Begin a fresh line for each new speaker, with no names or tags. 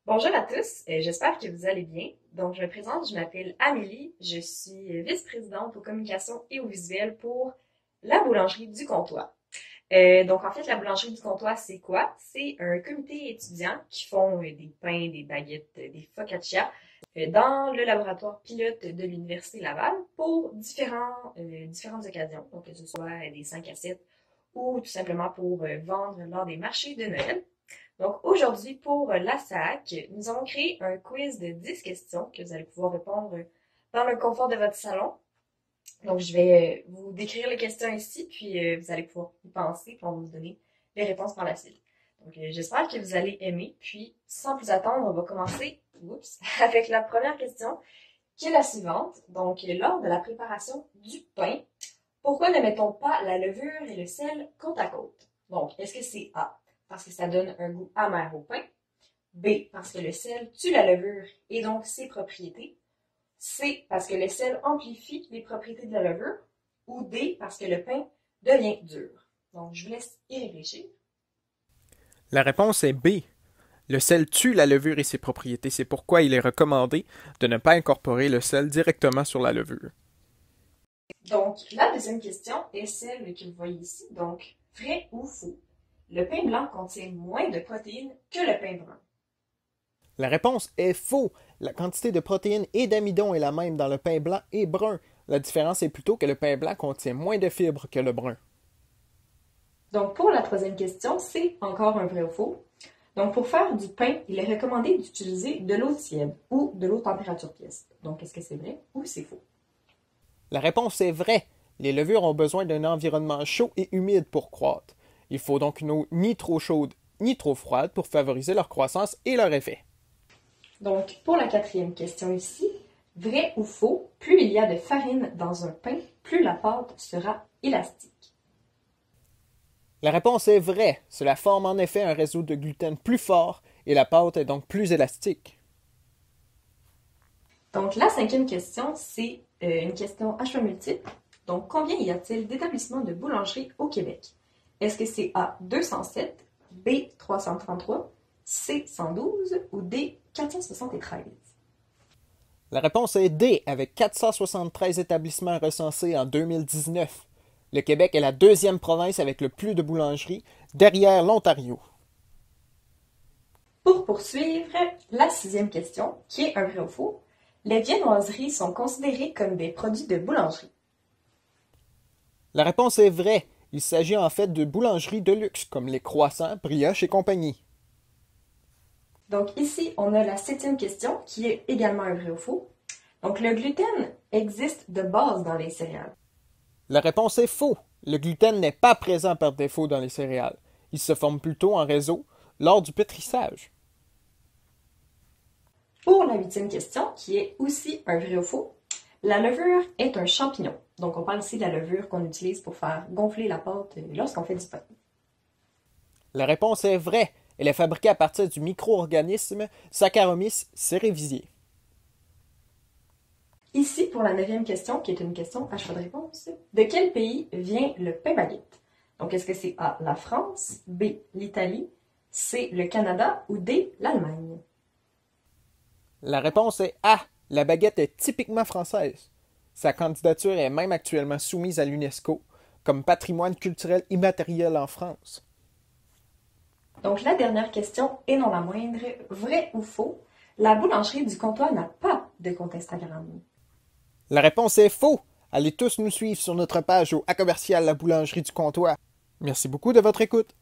Bonjour à tous, j'espère que vous allez bien. Donc, je me présente, je m'appelle Amélie, je suis vice-présidente aux communications et au visuel pour la boulangerie du Comtois. Donc, en fait, la boulangerie du Comtois, c'est quoi? C'est un comité étudiant qui font des pains, des baguettes, des focaccia dans le laboratoire pilote de l'Université Laval pour différentes occasions. Donc, que ce soit des 5 à 7 ou tout simplement pour vendre lors des marchés de Noël. Donc aujourd'hui, pour la SAC, nous avons créé un quiz de 10 questions que vous allez pouvoir répondre dans le confort de votre salon. Donc je vais vous décrire les questions ici, puis vous allez pouvoir y penser, puis on va vous donner les réponses par la suite. Donc j'espère que vous allez aimer, puis sans plus attendre, on va commencer avec la première question, qui est la suivante. Donc lors de la préparation du pain, pourquoi ne mettons pas la levure et le sel côte à côte? Donc est-ce que c'est A, parce que ça donne un goût amer au pain. B, parce que le sel tue la levure et donc ses propriétés. C, parce que le sel amplifie les propriétés de la levure. Ou D, parce que le pain devient dur. Donc, je vous laisse y réfléchir.
La réponse est B. Le sel tue la levure et ses propriétés. C'est pourquoi il est recommandé de ne pas incorporer le sel directement sur la levure.
Donc, la deuxième question est celle que vous voyez ici. Donc, vrai ou faux? Le pain blanc contient moins de protéines que le pain brun.
La réponse est faux. La quantité de protéines et d'amidon est la même dans le pain blanc et brun. La différence est plutôt que le pain blanc contient moins de fibres que le brun.
Donc, pour la troisième question, c'est encore un vrai ou faux. Donc, pour faire du pain, il est recommandé d'utiliser de l'eau tiède ou de l'eau température pièce. Donc, est-ce que c'est vrai ou c'est faux?
La réponse est vraie. Les levures ont besoin d'un environnement chaud et humide pour croître. Il faut donc une eau ni trop chaude ni trop froide pour favoriser leur croissance et leur effet.
Donc, pour la quatrième question ici, vrai ou faux, plus il y a de farine dans un pain, plus la pâte sera élastique.
La réponse est vraie. Cela forme en effet un réseau de gluten plus fort et la pâte est donc plus élastique.
Donc, la cinquième question, c'est une question à choix multiple. Donc, combien y a-t-il d'établissements de boulangerie au Québec? Est-ce que c'est A 207, B 333, C 112 ou D 473?
La réponse est D, avec 473 établissements recensés en 2019. Le Québec est la deuxième province avec le plus de boulangeries, derrière l'Ontario.
Pour poursuivre, la sixième question, qui est un vrai ou faux. Les viennoiseries sont considérées comme des produits de boulangerie.
La réponse est vraie. Il s'agit en fait de boulangeries de luxe, comme les croissants, brioches et compagnie.
Donc ici, on a la septième question, qui est également un vrai ou faux. Donc le gluten existe de base dans les céréales.
La réponse est faux. Le gluten n'est pas présent par défaut dans les céréales. Il se forme plutôt en réseau lors du pétrissage.
Pour la huitième question, qui est aussi un vrai ou faux, la levure est un champignon. Donc on parle ici de la levure qu'on utilise pour faire gonfler la pâte lorsqu'on fait du pain.
La réponse est vraie. Elle est fabriquée à partir du micro-organisme Saccharomyces cerevisiae.
Ici, pour la neuvième question, qui est une question à choix de réponse, de quel pays vient le pain baguette? Donc, est-ce que c'est A, la France, B, l'Italie, C, le Canada ou D, l'Allemagne?
La réponse est A. La baguette est typiquement française. Sa candidature est même actuellement soumise à l'UNESCO comme patrimoine culturel immatériel en France.
Donc, la dernière question, et non la moindre, vrai ou faux, la boulangerie du Comtois n'a pas de compte Instagram.
La réponse est faux. Allez tous nous suivre sur notre page au A commercial La Boulangerie du Comtois. Merci beaucoup de votre écoute.